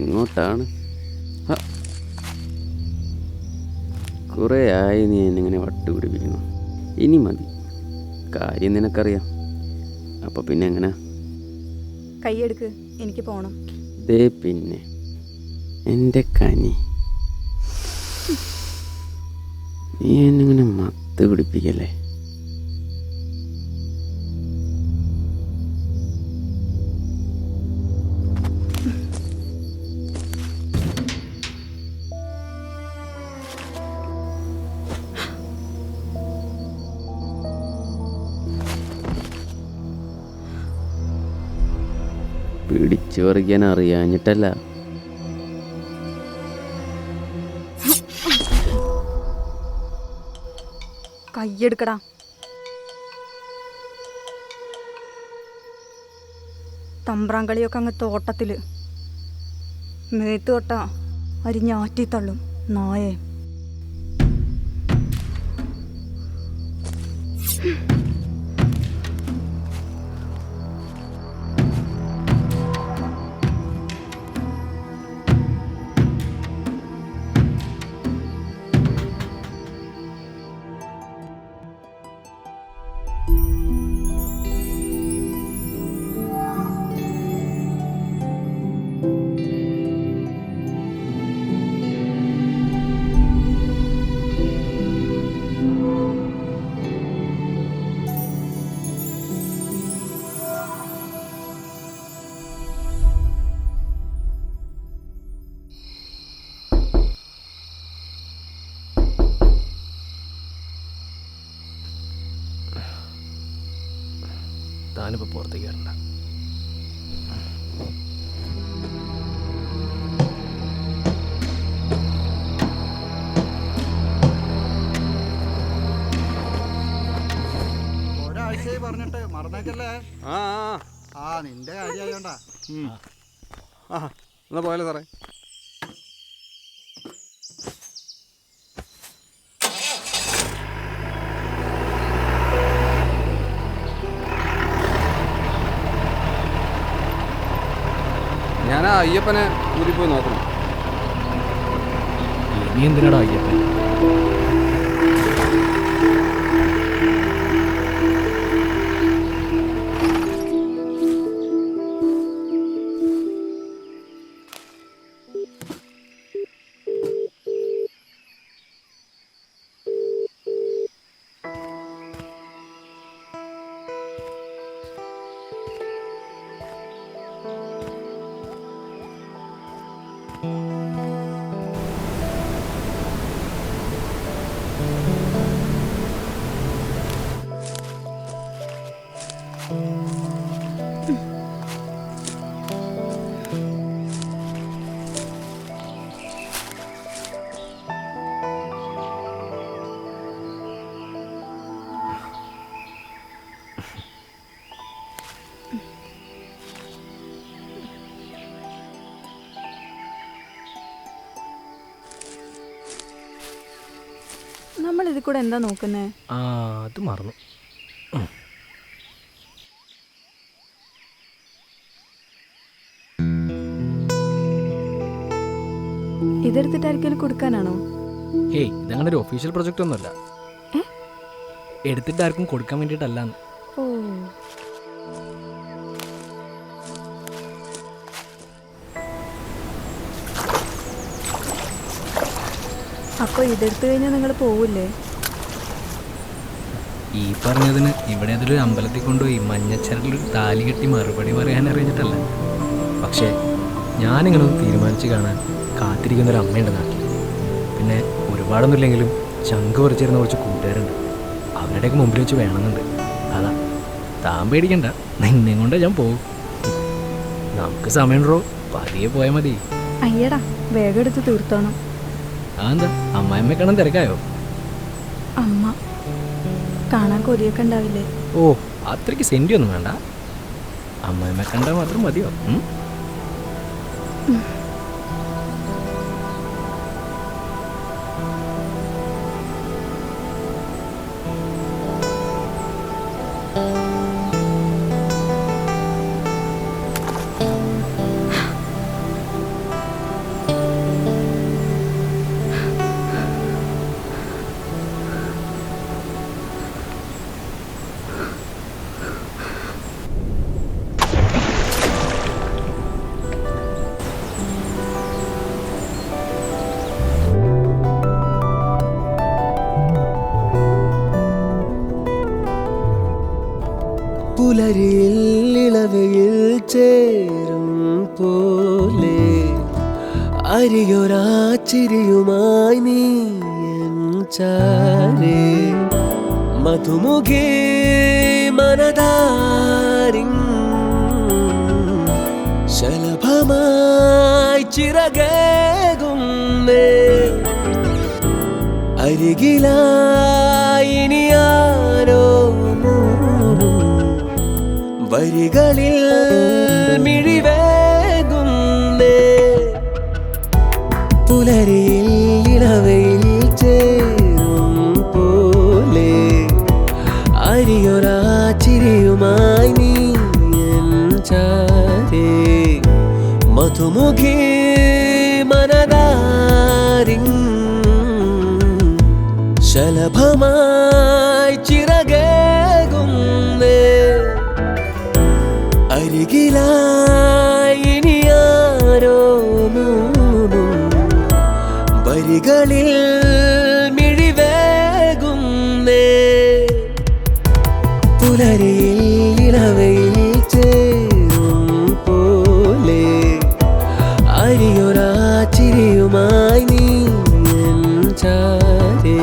എങ്ങോട്ടാണ്? കുറേ ആയി നീ എന്നിങ്ങനെ വട്ടുപിടിപ്പിക്കുന്നു. ഇനി മതി. കാര്യം നിനക്കറിയാം. അപ്പം പിന്നെ എങ്ങനെ? കൈയെടുക്ക്, എനിക്ക് പോണം. ദേ പിന്നെ എൻ്റെ കനി, നീ എന്നിങ്ങനെ മത്ത് പിടിപ്പിക്കല്ലേ. പിടിച്ചു പറിക്കാൻ അറിയാഞ്ഞിട്ടല്ല. കൈയെടുക്കടാ. തമ്പ്രാങ്കളിയൊക്കെ അങ്ങ് തോട്ടത്തിൽ മേത്ത് തൊട്ട അരിഞ്ഞാറ്റി തള്ളും നായേ. താനിപ്പോൾ പുറത്തേക്ക് വരണ്ട. ഒരാഴ്ചയായി പറഞ്ഞിട്ട് മറന്നേക്കല്ലേ. നിന്റെ കാര്യായോണ്ടാ. എന്നാ പോയാലോ സാറേ? ഞാൻ ആ അയ്യപ്പനെ ഊരിപ്പോയി നോക്കണം. ഇനി എന്തിനാടാ അയ്യപ്പൻ? നമ്മൾ ഇതിൽ കൂടെ എന്താ നോക്കുന്നേ? അത് മറന്നു. ഇതെടുത്തിട്ടായിരിക്കും കൊടുക്കാനാണോ? ഹേയ്, ഇതങ്ങനെ ഒരു ഒഫീഷ്യൽ പ്രൊജക്റ്റ് ഒന്നുമല്ല. എടുത്തിട്ട് ആർക്കും കൊടുക്കാൻ വേണ്ടിയിട്ടല്ലാന്ന്. ഓ, അപ്പോൾ ഇതെടുത്തു കഴിഞ്ഞാൽ നിങ്ങൾ പോവില്ലേ? ഈ പറഞ്ഞതിന് ഇവിടെ അതിലൊരു അമ്പലത്തിൽ കൊണ്ടുപോയി മഞ്ഞച്ചരലൊരു താലി കെട്ടി മറുപടി പറയാൻ അറിഞ്ഞിട്ടല്ല. പക്ഷേ ഞാനിങ്ങനെ ഒന്ന് തീരുമാനിച്ച് കാണാൻ കാത്തിരിക്കുന്നൊരു അമ്മയുണ്ട് നാട്ടിൽ. പിന്നെ ഒരുപാടൊന്നുമില്ലെങ്കിലും ചങ്ക് പറിച്ചിരുന്ന കുറച്ച് കൂട്ടുകാരുണ്ട്. അവരുടെയൊക്കെ മുമ്പിൽ വെച്ച് വേണമെന്നുണ്ട്. അതാ, താൻ പേടിക്കണ്ട, നിന്നെ കൊണ്ട് ഞാൻ പോകും. നമുക്ക് സമയമുണ്ടോ? പതിയെ പോയാൽ മതി. അയ്യടാ, വേഗം എടുത്ത് തീർത്തോണം. അതെന്താ, അമ്മായിമ്മയെ കാണാൻ തിരക്കായോ? അമ്മ കാണാൻ കൊതിയൊക്കെ ഉണ്ടാവില്ലേ? ഓ, അത്രയ്ക്ക് സെൻറ്റി ഒന്നും വേണ്ട. അമ്മായിമ്മയെ കണ്ടാൽ മാത്രം മതിയോ? പുലരിയിൽ ഇളവയിൽ ചേരും പോലെ അരിയൊരാച്ചിരിയുമായി നീ എൻ ചാരേ മധുമുഖേ മനതാരിൻ ശലഭമായി ചിറകേകുന്നേ അരികിലായി ഇനി ആരോ വരികളിൽ മിഴിവേകുന്നേ പുലരിയിൽ ഇളവയിൽ ചേരും പോലെ അരിയൊരാച്ചിരിയുമായി നീ എൻ ചാരേ മധുമുഖി മനതാരിൻ ശലഭമായി ചിറകേകുന്നേ അരികിലായി ഇനി ആരോ വരികളിൽ മിഴിവേകുന്നേ പുലരിയിൽ ഇളവയിൽ ചേരും പോലെ അരിയൊരാച്ചിരിയുമായി നീ എൻ ചാരേ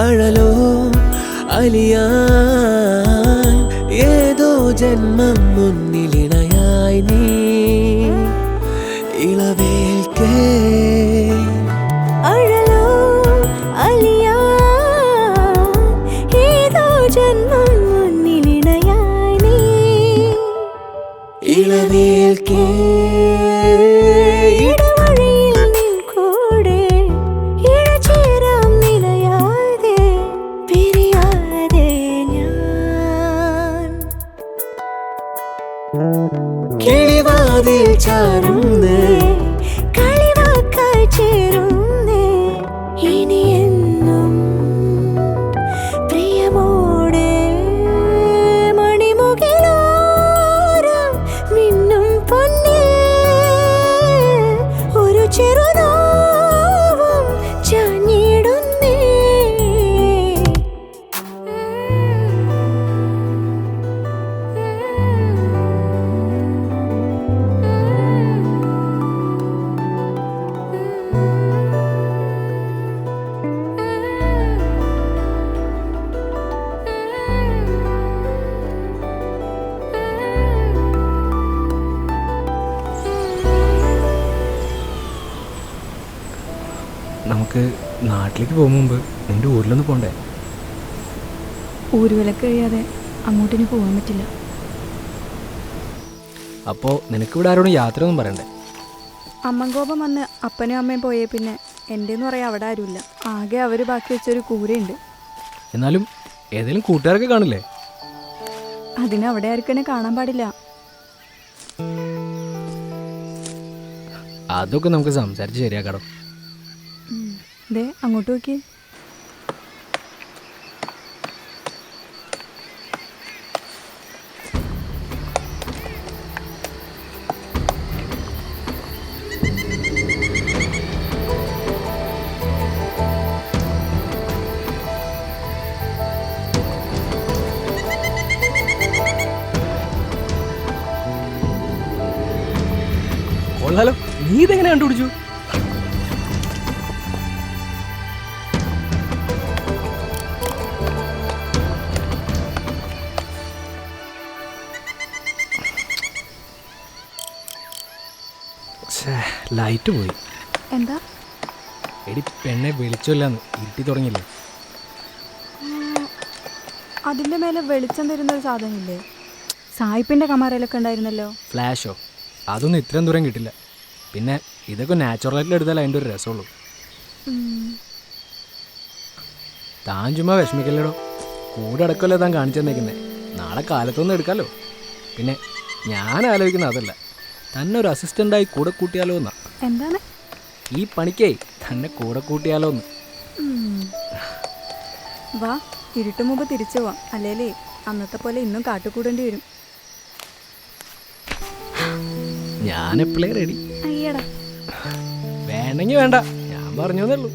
അഴലോ അലിയാൻ ഏതോ ജന്മം മുന്നിലിണയായി നീ ഇളവേൽക്കേ അഴലോ അലിയാൻ ഏതോ ജന്മം മുന്നിലിണയായി നീ ഇളവേൽക്കേ ഇടവഴിയിൽ നിൻ കൂടെ ഇഴചേരാം നിലയാതെ പിരിയാതെ ഞാൻ കിളിവാതിൽ ചാരുന്നേ കളിവാക്കായി ചേരുന്നേ ഇനി എന്നും പ്രിയമോടെ മണിമുകിലോരം മിന്നും പൊന്നിൽ ഒരു ചെറുനോവും ചാഞ്ഞിടുന്നേ നമുക്ക് നാട്ടിലേക്ക് പോകും മുമ്പ് നിൻ്റെ ഊരിലൊന്ന് പോണ്ടേ? ഊരുവിലക്ക് കഴിയാതെ അങ്ങോട്ടിനി പോകാൻ പറ്റില്ല. അപ്പോൾ നിനക്കിവിടെ ആരോടും യാത്രയൊന്നും പറയണ്ടേ? അമ്മങ്കോപം വന്ന് അപ്പനും അമ്മയും പോയേ പിന്നെ എൻ്റെന്ന് പറയാൻ അവിടെ ആരുമില്ല. ആകെ അവർ ബാക്കി വെച്ചൊരു കൂരയുണ്ട്. എന്നാലും ഏതെങ്കിലും കൂട്ടുകാരൊക്കെ കാണില്ലേ? അതിനവിടെ ആർക്കെന്നെ കാണാൻ പാടില്ല. അതൊക്കെ നമുക്ക് സംസാരിച്ച് ശരിയാക്കണം. ദേ അങ്ങോട്ട് നോക്കി. കൊള്ളാലോ, നീ ഇതെങ്ങനെ കണ്ടുപിടിച്ചു? ലൈറ്റ് പോയി. എന്താ എടി പെണ്ണെ വിളിച്ചില്ലാന്ന് ഇരുട്ടി തുടങ്ങിയില്ലേ? അതിൻ്റെ മേലെ വെളിച്ചം തരുന്നൊരു സാധനമില്ലേ? സായിപ്പിൻ്റെ കമാരയിലൊക്കെ ഉണ്ടായിരുന്നല്ലോ. ഫ്ലാഷോ? അതൊന്നും ഇത്രയും ദൂരം കിട്ടില്ല. പിന്നെ ഇതൊക്കെ നാച്ചുറലായിട്ട് എടുത്താൽ അതിൻ്റെ ഒരു രസമുള്ളൂ. താൻ ചുമ്മാ വിഷമിക്കല്ലേടോ. കൂടെ അടക്കമല്ലേ താൻ കാണിച്ചു തന്നേക്കുന്നത്. നാളെ കാലത്തൊന്നും എടുക്കാമല്ലോ. പിന്നെ ഞാൻ ആലോചിക്കുന്നത് അതല്ല, തന്നെ ഒരു അസിസ്റ്റൻ്റായി കൂടെ കൂട്ടിയാലോ എന്നാ. എന്താണ്? ഈ പണിക്കേ തന്നെ കൂടെ കൂട്ടിയാലോ എന്ന്. വാ, ഇരുട്ട് മുമ്പ് തിരിച്ചു പോവാം. അല്ലേലേ അന്നത്തെ പോലെ ഇന്നും കാട്ടുകൂടേണ്ടി വരും. ഞാനെപ്പോഴേ റെഡി. അയ്യടാ, വേണമെങ്കിൽ വേണ്ട, ഞാൻ പറഞ്ഞേ ഉള്ളൂ.